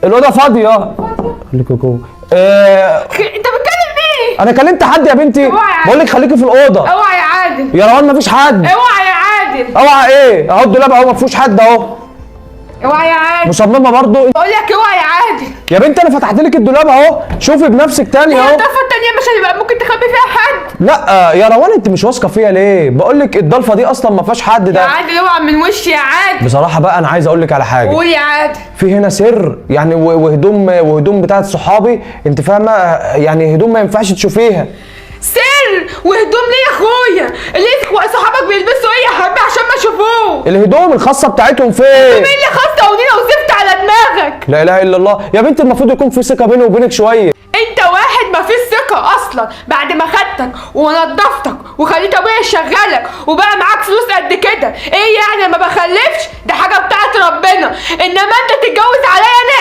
الاوضه فاضيه. خليكي جوه. انت بتكلم مين؟ انا كلمت حد يا بنتي؟ بقول لك خليكي في الاوضه. اوعى يا عادل. يا روان مفيش حد. اوعى يا عادل. اوعى ايه؟ اهو الدولاب اهو مفيهوش حد اهو. اوعى يا عادل. مصممه برضو؟ بقول لك اوعى يا عادل. يا بنت انا فتحت لك الدولاب اهو، شوفي بنفسك تاني اهو. الضفه التانيه مش هيبقى ممكن تخبي فيها حد؟ لا يا روان انت مش واثقه فيا ليه؟ بقول لك الضلفه دي اصلا ما فيهاش حد. يا ده عادل اوعى من وشي يا عادل. بصراحه بقى انا عايز اقول لك على حاجه. قول يا عادل. في هنا سر يعني، وهدوم بتاعت صحابي انت فاهمه، يعني هدوم ما ينفعش تشوفيها. سر وهدوم ليه يا اخويا؟ اللي صحابك بيلبسوا ايه يا حبيبي عشان ما اشوفوه؟ الهدوم الخاصه بتاعتهم فين؟ مين اللي خاصه ونيله وزفت على دماغك؟ لا اله الا الله يا بنت، المفروض يكون في ثقه بيني وبينك شويه. انت واحد ما فيش ثقه اصلا، بعد ما خدتك ونضفتك وخليت ابويا يشغلك وبقى معاك فلوس قد كده، ايه يعني ما بخلفش؟ ده حاجه بتاعت ربنا، انما انت تتجوز عليا انا